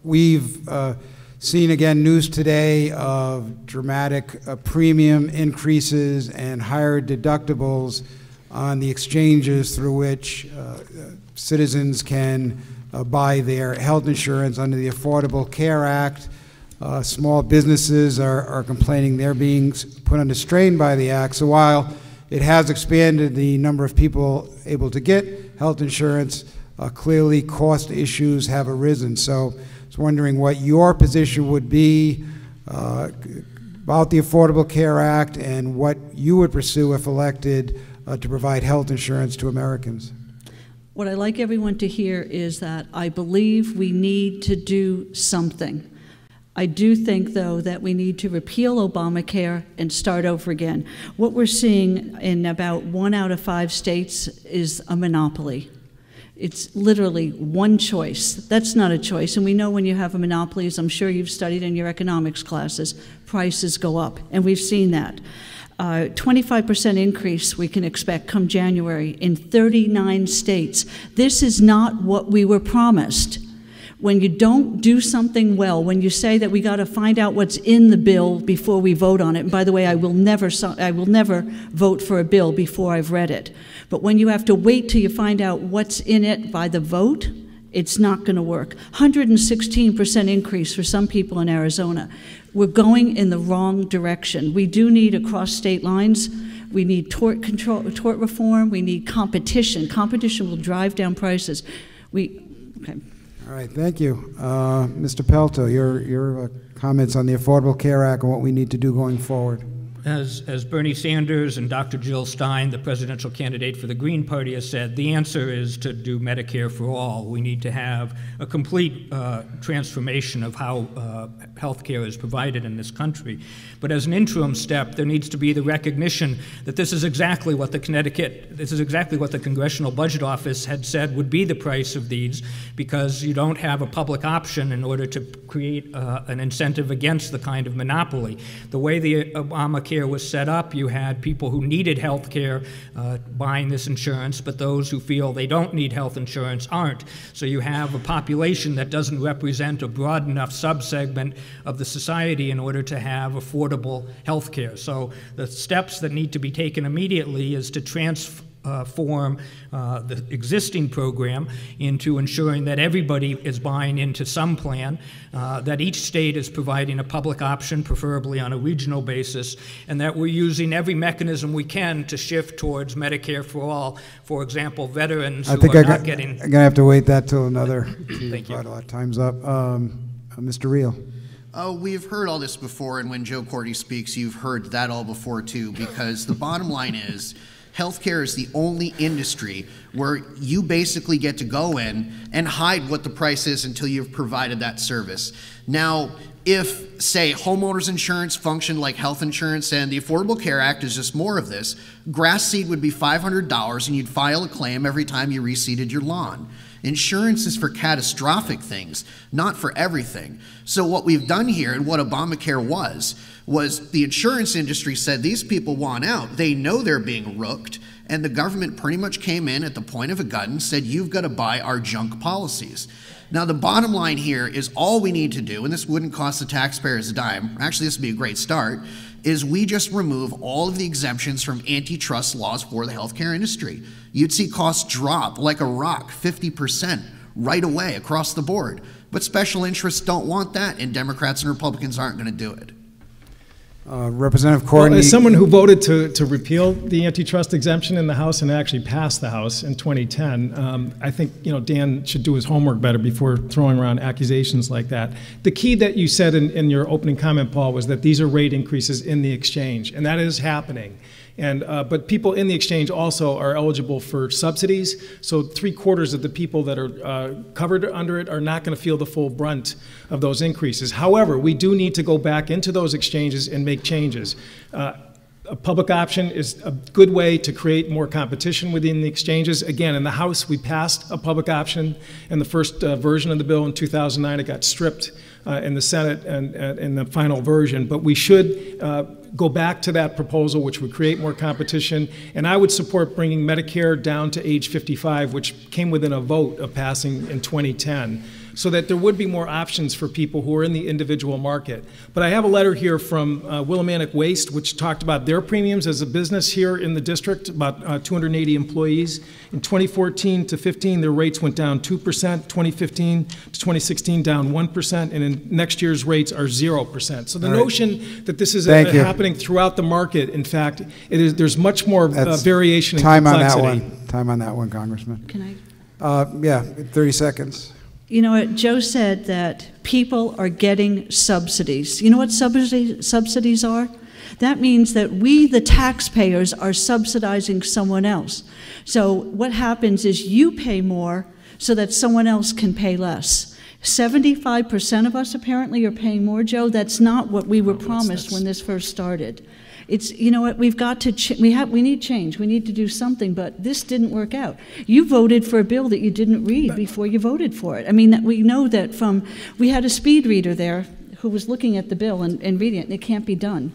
We've seen again news today of dramatic premium increases and higher deductibles on the exchanges through which citizens can buy their health insurance under the Affordable Care Act. Small businesses are complaining they're being put under strain by the act. So while it has expanded the number of people able to get health insurance, clearly cost issues have arisen. So I was wondering what your position would be about the Affordable Care Act and what you would pursue if elected to provide health insurance to Americans. What I'd like everyone to hear is that I believe we need to do something. I do think, though, that we need to repeal Obamacare and start over again. What we're seeing in about 1 out of 5 states is a monopoly. It's literally one choice. That's not a choice. And we know when you have a monopoly, as I'm sure you've studied in your economics classes, prices go up. And we've seen that. 25% increase we can expect come January in 39 states. This is not what we were promised. When you don't do something well, when you say that we got to find out what's in the bill before we vote on it, and by the way, I will never vote for a bill before I've read it. But when you have to wait till you find out what's in it by the vote, it's not going to work. 116% increase for some people in Arizona. We're going in the wrong direction. We do need across state lines. We need tort reform. We need competition. Competition will drive down prices. Okay. All right, thank you. Mr. Pelto, your comments on the Affordable Care Act and what we need to do going forward. As Bernie Sanders and Dr. Jill Stein, the presidential candidate for the Green Party, has said, the answer is to do Medicare for all. We need to have a complete transformation of how health care is provided in this country. But as an interim step, there needs to be the recognition that this is exactly what the Congressional Budget Office had said would be the price of these, because you don't have a public option in order to create an incentive against the kind of monopoly. The way the Obamacare was set up, you had people who needed health care buying this insurance, but those who feel they don't need health insurance aren't. So you have a population that doesn't represent a broad enough subsegment of the society in order to have affordable health care. So the steps that need to be taken immediately is to transform the existing program into ensuring that everybody is buying into some plan, that each state is providing a public option, preferably on a regional basis, and that we're using every mechanism we can to shift towards Medicare for all. For example, veterans who are not getting... I'm going to have to wait that till another... Thank you. Time's up. Mr. Reale. Oh, we've heard all this before, and when Joe Courtney speaks, you've heard that all before too, because the bottom line is healthcare is the only industry where you basically get to go in and hide what the price is until you've provided that service. Now, if, say, homeowners insurance functioned like health insurance and the Affordable Care Act is just more of this, grass seed would be $500 and you'd file a claim every time you reseeded your lawn. Insurance is for catastrophic things, not for everything. So what we've done here and what Obamacare was the insurance industry said these people want out. They know they're being rooked, and the government pretty much came in at the point of a gun and said, you've got to buy our junk policies. Now, the bottom line here is all we need to do, and this wouldn't cost the taxpayers a dime, actually this would be a great start, is we just remove all of the exemptions from antitrust laws for the healthcare industry. You'd see costs drop like a rock, 50% right away across the board. But special interests don't want that, and Democrats and Republicans aren't going to do it. Representative Courtney. Well, as someone who voted to repeal the antitrust exemption in the House and actually passed the House in 2010, I think Dan should do his homework better before throwing around accusations like that. The key that you said in your opening comment, Paul, was that these are rate increases in the exchange, and that is happening. But people in the exchange also are eligible for subsidies, so 3/4 of the people that are covered under it are not going to feel the full brunt of those increases. However, we do need to go back into those exchanges and make changes. A public option is a good way to create more competition within the exchanges. Again, in the House, we passed a public option in the first version of the bill in 2009. It got stripped in the Senate and in the final version, but we should go back to that proposal, which would create more competition. And I would support bringing Medicare down to age 55, which came within a vote of passing in 2010. so that there would be more options for people who are in the individual market. But I have a letter here from Willimantic Waste, which talked about their premiums as a business here in the district, about 280 employees. In 2014 to 15, their rates went down 2%, 2015 to 2016 down 1%, and in next year's rates are 0%. So the notion that this is happening throughout the market, in fact, there's much more variation and complexity. Time on that one, Congressman. Can I? Yeah, 30 seconds. You know what, Joe said that people are getting subsidies. You know what subsidies are? That means that we, the taxpayers, are subsidizing someone else. So what happens is you pay more so that someone else can pay less. 75% of us apparently are paying more, Joe. That's not what we were promised when this first started. It's, you know what, we've got to, we need change. We need to do something, but this didn't work out. You voted for a bill that you didn't read before you voted for it. I mean, we know that from, we had a speed reader there who was looking at the bill and reading it, and it can't be done.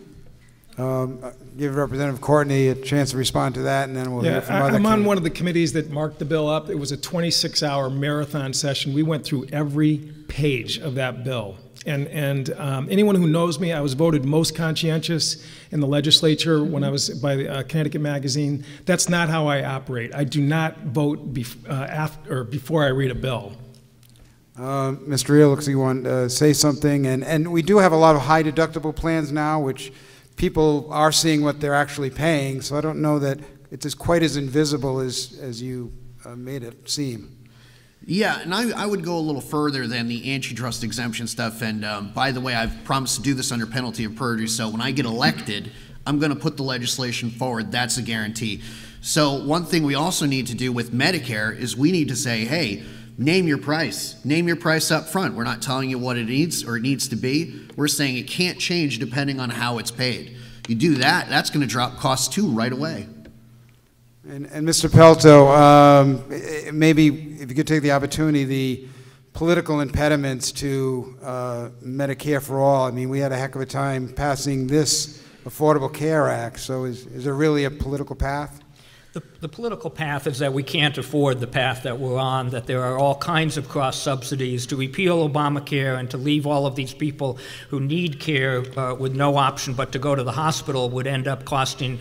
Give Representative Courtney a chance to respond to that, and then we'll hear from other I'm on one of the committees that marked the bill up. It was a 26-hour marathon session. We went through every page of that bill. And anyone who knows me, I was voted most conscientious in the legislature when I was by Connecticut Magazine. That's not how I operate. I do not vote after or before I read a bill. Mr. Reale, looks like you want to say something. And we do have a lot of high deductible plans now, which people are seeing what they're actually paying. So I don't know that it's quite as invisible as you made it seem. Yeah, and I would go a little further than the antitrust exemption stuff. And by the way, I've promised to do this under penalty of perjury. So when I get elected, I'm going to put the legislation forward. That's a guarantee. So one thing we also need to do with Medicare is we need to say, hey, name your price. Name your price up front. We're not telling you what it needs or it needs to be. We're saying it can't change depending on how it's paid. You do that, that's going to drop costs too right away. And Mr. Pelto, maybe if you could take the opportunity, the political impediments to Medicare for all. I mean, we had a heck of a time passing this Affordable Care Act. So is there really a political path? The political path is that we can't afford the path that we're on, that there are all kinds of cross subsidies. To repeal Obamacare and to leave all of these people who need care with no option but to go to the hospital would end up costing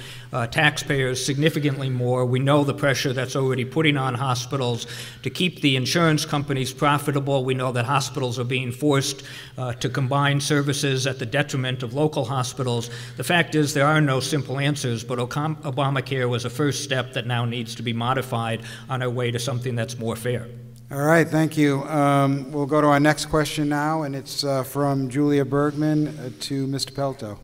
taxpayers significantly more. We know the pressure that's already putting on hospitals to keep the insurance companies profitable. We know that hospitals are being forced to combine services at the detriment of local hospitals. The fact is there are no simple answers, but Obamacare was a first step that now needs to be modified on our way to something that's more fair. All right, thank you. We'll go to our next question now, and it's from Julia Bergman to Mr. Pelto.